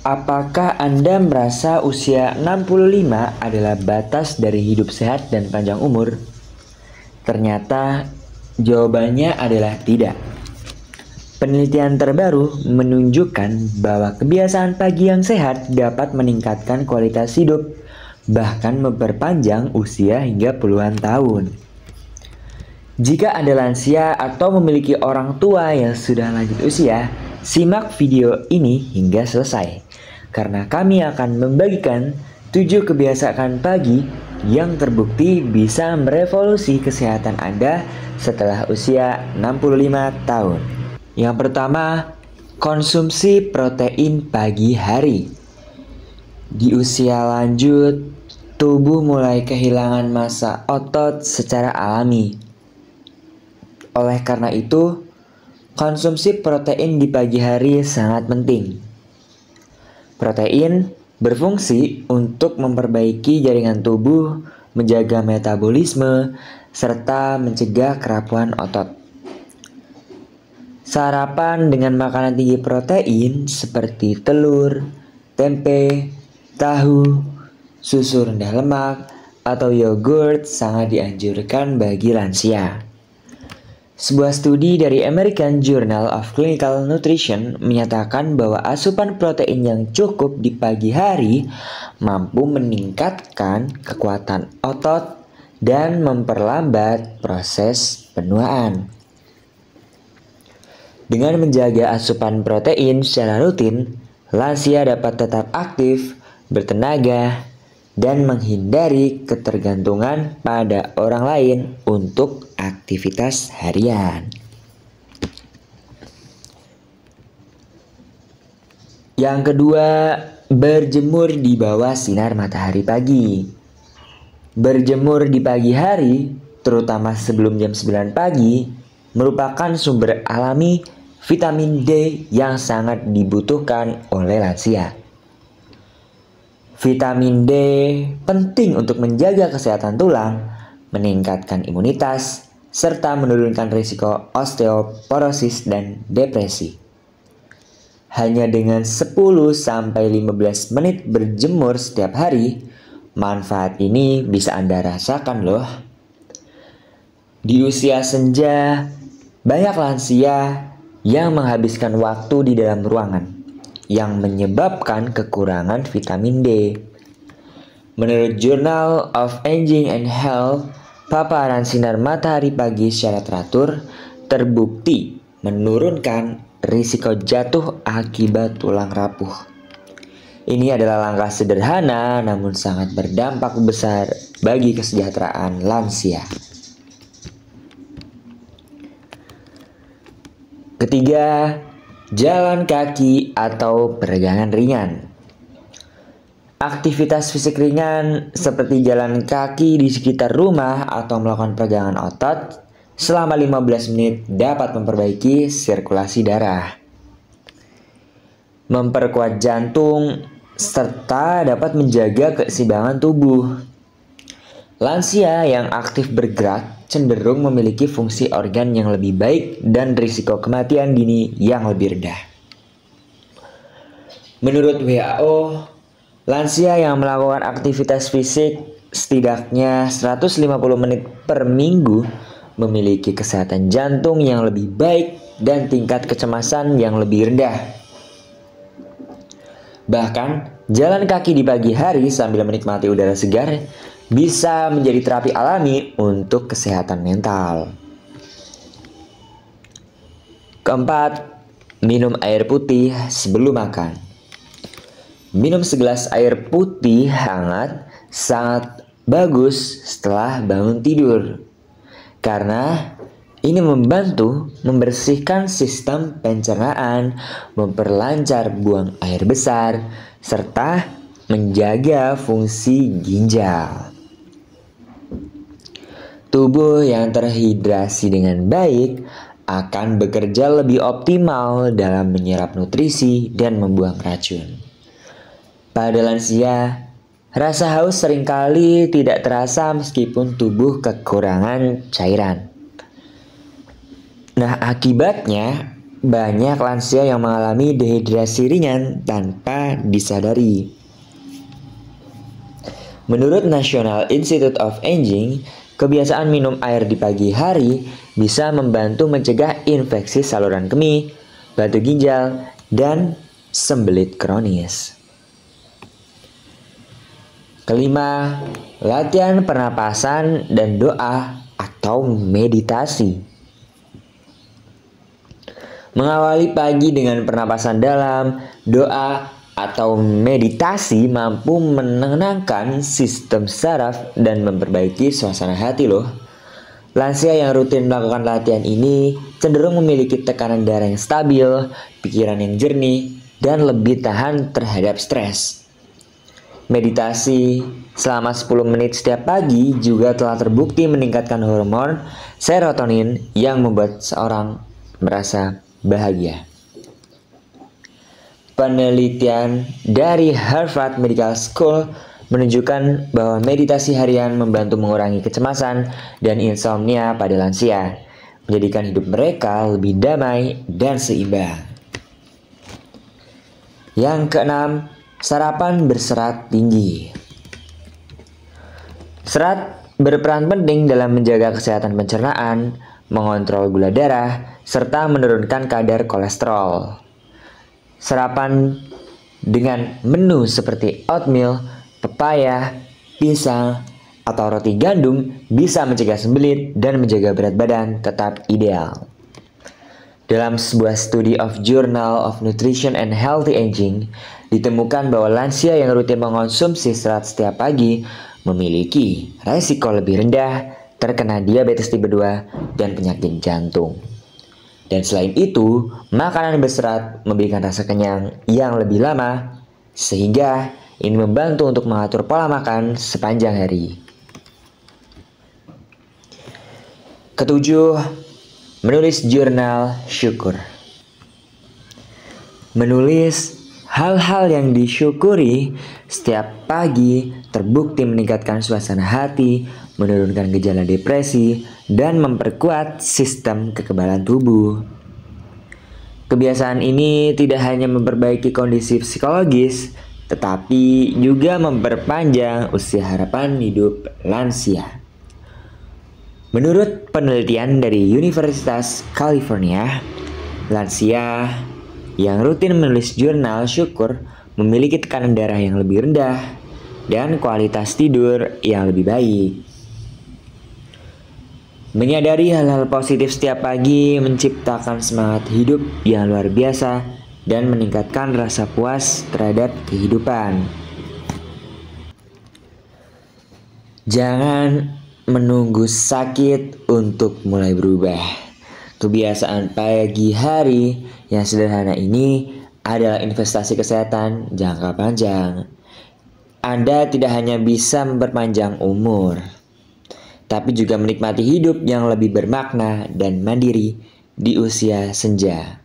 Apakah Anda merasa usia 65 adalah batas dari hidup sehat dan panjang umur? Ternyata jawabannya adalah tidak. Penelitian terbaru menunjukkan bahwa kebiasaan pagi yang sehat dapat meningkatkan kualitas hidup, bahkan memperpanjang usia hingga puluhan tahun. Jika Anda lansia atau memiliki orang tua yang sudah lanjut usia, simak video ini hingga selesai, karena kami akan membagikan 7 kebiasaan pagi yang terbukti bisa merevolusi kesehatan Anda setelah usia 65 tahun. Yang pertama, konsumsi protein pagi hari. Di usia lanjut, tubuh mulai kehilangan massa otot secara alami. Oleh karena itu, konsumsi protein di pagi hari sangat penting. Protein berfungsi untuk memperbaiki jaringan tubuh, menjaga metabolisme, serta mencegah kerapuhan otot. Sarapan dengan makanan tinggi protein seperti telur, tempe, tahu, susu rendah lemak, atau yogurt sangat dianjurkan bagi lansia. Sebuah studi dari American Journal of Clinical Nutrition menyatakan bahwa asupan protein yang cukup di pagi hari mampu meningkatkan kekuatan otot dan memperlambat proses penuaan. Dengan menjaga asupan protein secara rutin, lansia dapat tetap aktif, bertenaga, dan menghindari ketergantungan pada orang lain untuk aktivitas harian. Yang kedua, berjemur di bawah sinar matahari pagi. Berjemur di pagi hari, terutama sebelum jam 9 pagi, merupakan sumber alami vitamin D yang sangat dibutuhkan oleh lansia. Vitamin D penting untuk menjaga kesehatan tulang, meningkatkan imunitas, serta menurunkan risiko osteoporosis dan depresi. Hanya dengan 10-15 menit berjemur setiap hari, manfaat ini bisa Anda rasakan loh. Di usia senja, banyak lansia yang menghabiskan waktu di dalam ruangan, yang menyebabkan kekurangan vitamin D. Menurut Journal of Aging and Health, paparan sinar matahari pagi secara teratur terbukti menurunkan risiko jatuh akibat tulang rapuh. Ini adalah langkah sederhana namun sangat berdampak besar bagi kesejahteraan lansia. Ketiga, jalan kaki atau peregangan ringan. Aktivitas fisik ringan seperti jalan kaki di sekitar rumah atau melakukan peregangan otot selama 15 menit dapat memperbaiki sirkulasi darah, memperkuat jantung, serta dapat menjaga keseimbangan tubuh. Lansia yang aktif bergerak cenderung memiliki fungsi organ yang lebih baik dan risiko kematian dini yang lebih rendah. Menurut WHO, lansia yang melakukan aktivitas fisik setidaknya 150 menit per minggu memiliki kesehatan jantung yang lebih baik dan tingkat kecemasan yang lebih rendah. Bahkan, jalan kaki di pagi hari sambil menikmati udara segar bisa menjadi terapi alami untuk kesehatan mental. Keempat, minum air putih sebelum makan. Minum segelas air putih hangat sangat bagus setelah bangun tidur, karena ini membantu membersihkan sistem pencernaan, memperlancar buang air besar, serta menjaga fungsi ginjal. Tubuh yang terhidrasi dengan baik akan bekerja lebih optimal dalam menyerap nutrisi dan membuang racun. Pada lansia, rasa haus seringkali tidak terasa meskipun tubuh kekurangan cairan. Nah, akibatnya banyak lansia yang mengalami dehidrasi ringan tanpa disadari. Menurut National Institute of Aging, kebiasaan minum air di pagi hari bisa membantu mencegah infeksi saluran kemih, batu ginjal, dan sembelit kronis. Kelima, latihan pernapasan dan doa atau meditasi. Mengawali pagi dengan pernapasan dalam, doa, atau meditasi mampu menenangkan sistem saraf dan memperbaiki suasana hati loh. Lansia yang rutin melakukan latihan ini cenderung memiliki tekanan darah yang stabil, pikiran yang jernih, dan lebih tahan terhadap stres. Meditasi selama 10 menit setiap pagi juga telah terbukti meningkatkan hormon serotonin yang membuat seorang merasa bahagia. Penelitian dari Harvard Medical School menunjukkan bahwa meditasi harian membantu mengurangi kecemasan dan insomnia pada lansia, menjadikan hidup mereka lebih damai dan seimbang. Yang keenam, sarapan berserat tinggi. Serat berperan penting dalam menjaga kesehatan pencernaan, mengontrol gula darah, serta menurunkan kadar kolesterol. Sarapan dengan menu seperti oatmeal, pepaya, pisang, atau roti gandum bisa mencegah sembelit dan menjaga berat badan tetap ideal. Dalam sebuah studi of Journal of Nutrition and Healthy Aging, ditemukan bahwa lansia yang rutin mengonsumsi serat setiap pagi memiliki resiko lebih rendah terkena diabetes tipe 2 dan penyakit jantung. Dan selain itu, makanan berserat memberikan rasa kenyang yang lebih lama, sehingga ini membantu untuk mengatur pola makan sepanjang hari. Ketujuh, menulis jurnal syukur. Menulis hal-hal yang disyukuri setiap pagi terbukti meningkatkan suasana hati, menurunkan gejala depresi, dan memperkuat sistem kekebalan tubuh. Kebiasaan ini tidak hanya memperbaiki kondisi psikologis, tetapi juga memperpanjang usia harapan hidup lansia. Menurut penelitian dari Universitas California, lansia yang rutin menulis jurnal syukur memiliki tekanan darah yang lebih rendah dan kualitas tidur yang lebih baik. Menyadari hal-hal positif setiap pagi menciptakan semangat hidup yang luar biasa dan meningkatkan rasa puas terhadap kehidupan. Jangan menunggu sakit untuk mulai berubah. Kebiasaan pagi hari yang sederhana ini adalah investasi kesehatan jangka panjang. Anda tidak hanya bisa memperpanjang umur, tapi juga menikmati hidup yang lebih bermakna dan mandiri di usia senja.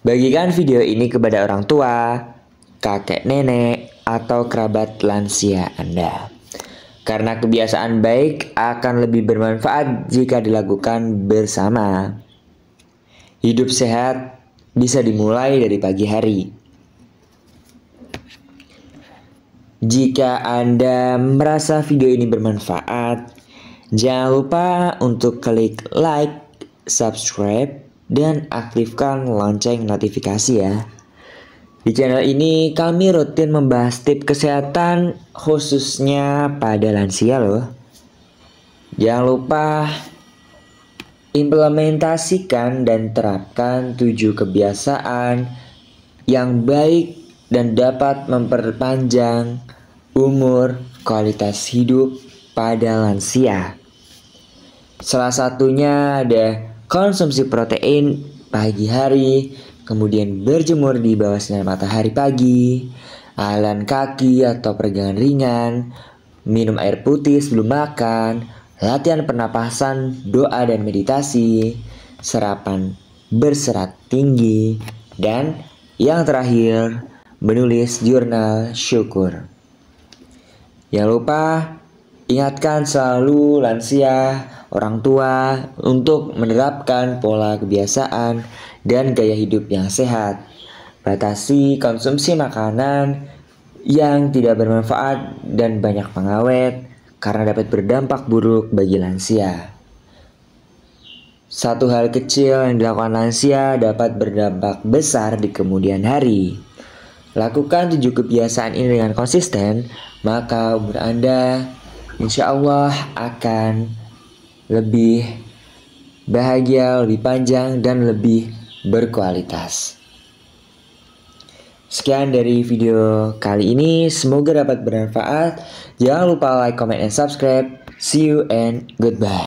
Bagikan video ini kepada orang tua, kakek nenek, atau kerabat lansia Anda. Karena kebiasaan baik akan lebih bermanfaat jika dilakukan bersama. Hidup sehat bisa dimulai dari pagi hari. Jika Anda merasa video ini bermanfaat, jangan lupa untuk klik like, subscribe, dan aktifkan lonceng notifikasi ya. Di channel ini kami rutin membahas tips kesehatan khususnya pada lansia loh. Jangan lupa implementasikan dan terapkan 7 kebiasaan yang baik dan dapat memperpanjang umur kualitas hidup pada lansia. Salah satunya ada konsumsi protein pagi hari, kemudian berjemur di bawah sinar matahari pagi, jalan kaki atau peregangan ringan, minum air putih sebelum makan, latihan pernapasan, doa dan meditasi, sarapan berserat tinggi, dan yang terakhir, menulis jurnal syukur. Jangan lupa ingatkan selalu lansia orang tua untuk menerapkan pola kebiasaan dan gaya hidup yang sehat. Batasi konsumsi makanan yang tidak bermanfaat dan banyak pengawet karena dapat berdampak buruk bagi lansia. Satu hal kecil yang dilakukan lansia dapat berdampak besar di kemudian hari. Lakukan 7 kebiasaan ini dengan konsisten, maka umur Anda insya Allah akan lebih bahagia, lebih panjang, dan lebih berkualitas. Sekian dari video kali ini, semoga dapat bermanfaat. Jangan lupa like, comment, and subscribe. See you and goodbye.